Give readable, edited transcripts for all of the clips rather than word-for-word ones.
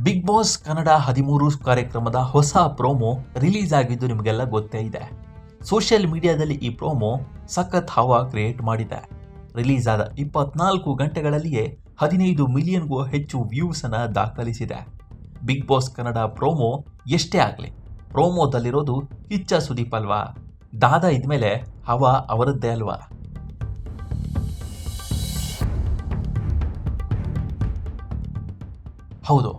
Big Boss Kannada 13 ಕಾರ್ಯಕ್ರಮದ ಹೊಸ promo release ಆಗಿದ್ದು ನಿಮಗೆಲ್ಲ ಗೊತ್ತೇ ಇದೆ. ಸೋಷಿಯಲ್ ಮೀಡಿಯಾದಲ್ಲಿ ಈ ಪ್ರೋಮೋ ಸಖತ್ ಹವಾ ಕ್ರಿಯೇಟ್ ಮಾಡಿದೆ. ರಿಲೀಸ್ ಆದ 24 ಗಂಟೆಗಳಲ್ಲಿಯೇ 15 ಮಿಲಿಯನ್ಗೂ ಹೆಚ್ಚು ವ್ಯೂಸ್ ಅನ್ನು ದಾಖಲಿಸಿದೆ. ಬಿಗ್ ಬಾಸ್ ಕನ್ನಡ ಪ್ರೋಮೋ ಎಷ್ಟೇ ಆಗಲಿ, ಪ್ರೋಮೋದಲ್ಲಿರೋದು ಕಿಚ್ಚ ಸುದೀಪ್ ಅಲ್ವಾ? ದಾದಾ ಇದ್ಮೇಲೆ ಹವಾ ಅವರದ್ದೇ ಅಲ್ವಾ? ಹೌದು,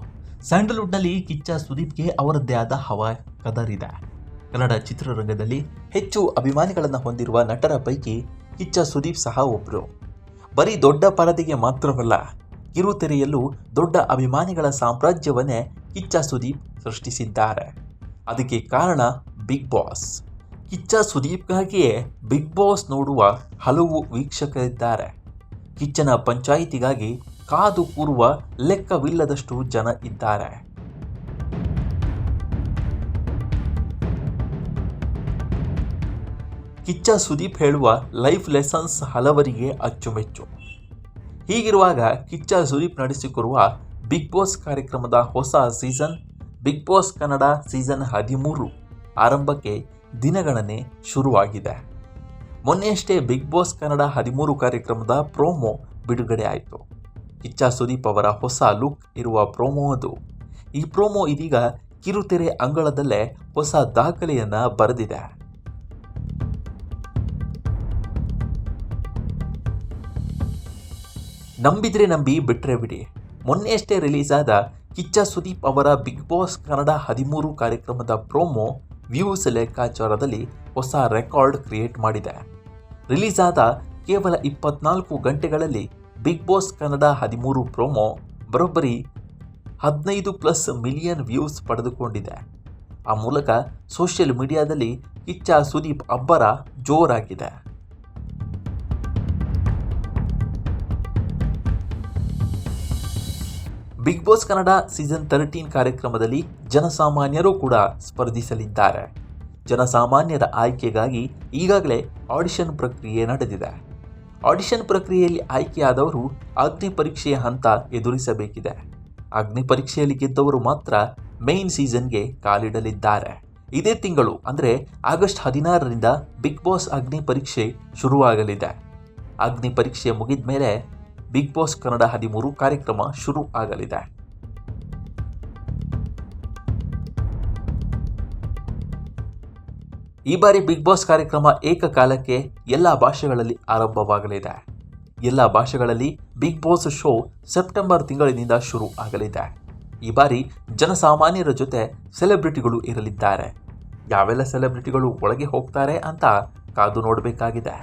ಸ್ಯಾಂಡಲ್ವುಡ್ನಲ್ಲಿ ಕಿಚ್ಚ ಸುದೀಪ್ಗೆ ಅವರದ್ದೇ ಆದ ಹವಾ ಕದರಿದೆ. ಕನ್ನಡ ಚಿತ್ರರಂಗದಲ್ಲಿ ಹೆಚ್ಚು ಅಭಿಮಾನಿಗಳನ್ನು ಹೊಂದಿರುವ ನಟರ ಪೈಕಿ ಕಿಚ್ಚ ಸುದೀಪ್ ಸಹ ಒಬ್ಬರು. ಬರೀ ದೊಡ್ಡ ಪರದೆಗೆ ಮಾತ್ರವಲ್ಲ, ಕಿರುತೆರೆಯಲ್ಲೂ ದೊಡ್ಡ ಅಭಿಮಾನಿಗಳ ಸಾಮ್ರಾಜ್ಯವನ್ನೇ ಕಿಚ್ಚ ಸುದೀಪ್ ಸೃಷ್ಟಿಸಿದ್ದಾರೆ. ಅದಕ್ಕೆ ಕಾರಣ ಬಿಗ್ ಬಾಸ್. ಕಿಚ್ಚ ಸುದೀಪ್ಗಾಗಿಯೇ ಬಿಗ್ ಬಾಸ್ ನೋಡುವ ಹಲವು ವೀಕ್ಷಕರಿದ್ದಾರೆ. ಕಿಚ್ಚನ ಪಂಚಾಯಿತಿಗಾಗಿ ಕಾದು ಕೂರುವ ಲೆಕ್ಕವಿಲ್ಲದಷ್ಟು ಜನ ಇದ್ದಾರೆ. ಕಿಚ್ಚ ಸುದೀಪ್ ಹೇಳುವ ಲೈಫ್ ಲೆಸನ್ಸ್ ಹಲವರಿಗೆ ಅಚ್ಚುಮೆಚ್ಚು. ಹೀಗಿರುವಾಗ ಕಿಚ್ಚ ಸುದೀಪ್ ನಡೆಸಿಕೊಡುವ ಬಿಗ್ ಬಾಸ್ ಕಾರ್ಯಕ್ರಮದ ಹೊಸ season Bigg Boss Kannada season 13 ಆರಂಭಕ್ಕೆ ದಿನಗಣನೆ ಶುರುವಾಗಿದೆ. ಮೊನ್ನೆಯಷ್ಟೇ ಬಿಗ್ ಬಾಸ್ ಕನ್ನಡ 13 ಕಾರ್ಯಕ್ರಮದ ಪ್ರೋಮೋ ಬಿಡುಗಡೆ ಆಯಿತು. ಕಿಚ್ಚ ಸುದೀಪ್ ಅವರ ಹೊಸ ಲುಕ್ ಇರುವ ಪ್ರೋಮೋ ಅದು. ಈ ಪ್ರೋಮೋ ಇದೀಗ ಕಿರುತೆರೆ ಅಂಗಳದಲ್ಲೇ ಹೊಸ ದಾಖಲೆಯನ್ನ ಬರೆದಿದೆ. ನಂಬಿದ್ರೆ ನಂಬಿ ಬಿಟ್ರೆ ಬಿಡಿ, ಮೊನ್ನೆಯಷ್ಟೇ ರಿಲೀಸ್ ಆದ ಕಿಚ್ಚ ಸುದೀಪ್ ಅವರ ಬಿಗ್ ಬಾಸ್ ಕನ್ನಡ 13 ಕಾರ್ಯಕ್ರಮದ ಪ್ರೋಮೋ ವ್ಯೂಸ್ ಲೆಕ್ಕಾಚಾರದಲ್ಲಿ ಹೊಸ ರೆಕಾರ್ಡ್ ಕ್ರಿಯೇಟ್ ಮಾಡಿದೆ. ರಿಲೀಸ್ ಆದ ಕೇವಲ 24 ಗಂಟೆಗಳಲ್ಲಿ ಬಿಗ್ ಬಾಸ್ ಕನ್ನಡ 13 ಪ್ರೋಮೋ ಬರೋಬ್ಬರಿ 15+ ಮಿಲಿಯನ್ ವ್ಯೂಸ್ ಪಡೆದುಕೊಂಡಿದೆ. ಆ ಮೂಲಕ ಸೋಷಿಯಲ್ ಮೀಡಿಯಾದಲ್ಲಿ ಕಿಚ್ಚ ಸುದೀಪ್ ಅಬ್ಬರ ಜೋರಾಗಿದೆ. ಬಿಗ್ ಬಾಸ್ ಕನ್ನಡ ಸೀಸನ್ 13 ಕಾರ್ಯಕ್ರಮದಲ್ಲಿ ಜನಸಾಮಾನ್ಯರು ಕೂಡ ಸ್ಪರ್ಧಿಸಲಿದ್ದಾರೆ. ಜನಸಾಮಾನ್ಯರ ಆಯ್ಕೆಗಾಗಿ ಈಗಾಗಲೇ ಆಡಿಷನ್ ಪ್ರಕ್ರಿಯೆ ನಡೆದಿದೆ. ಆಡಿಷನ್ ಪ್ರಕ್ರಿಯೆಯಲ್ಲಿ ಆಯ್ಕೆಯಾದವರು ಅಗ್ನಿ ಪರೀಕ್ಷೆಯ ಹಂತ ಎದುರಿಸಬೇಕಿದೆ. ಅಗ್ನಿ ಪರೀಕ್ಷೆಯಲ್ಲಿ ಗೆದ್ದವರು ಮಾತ್ರ ಮೇನ್ ಸೀಸನ್ಗೆ ಕಾಲಿಡಲಿದ್ದಾರೆ. ಇದೇ ತಿಂಗಳು ಅಂದರೆ ಆಗಸ್ಟ್ 16ರಿಂದ ಬಿಗ್ ಬಾಸ್ ಅಗ್ನಿ ಪರೀಕ್ಷೆ ಶುರುವಾಗಲಿದೆ. ಅಗ್ನಿ ಪರೀಕ್ಷೆ ಮುಗಿದ ಮೇಲೆ ಬಿಗ್ ಬಾಸ್ ಕನ್ನಡ 13 ಕಾರ್ಯಕ್ರಮ ಶುರು ಆಗಲಿದೆ. ಈ ಬಾರಿ ಬಿಗ್ ಬಾಸ್ ಕಾರ್ಯಕ್ರಮ ಏಕಕಾಲಕ್ಕೆ ಎಲ್ಲ ಭಾಷೆಗಳಲ್ಲಿ ಆರಂಭವಾಗಲಿದೆ. ಎಲ್ಲ ಭಾಷೆಗಳಲ್ಲಿ ಬಿಗ್ ಬಾಸ್ ಶೋ ಸೆಪ್ಟೆಂಬರ್ ತಿಂಗಳಿನಿಂದ ಶುರು ಆಗಲಿದೆ. ಈ ಬಾರಿ ಜನಸಾಮಾನ್ಯರ ಜೊತೆ ಸೆಲೆಬ್ರಿಟಿಗಳು ಇರಲಿದ್ದಾರೆ. ಯಾವೆಲ್ಲ ಸೆಲೆಬ್ರಿಟಿಗಳು ಒಳಗೆ ಹೋಗ್ತಾರೆ ಅಂತ ಕಾದು ನೋಡಬೇಕಾಗಿದೆ.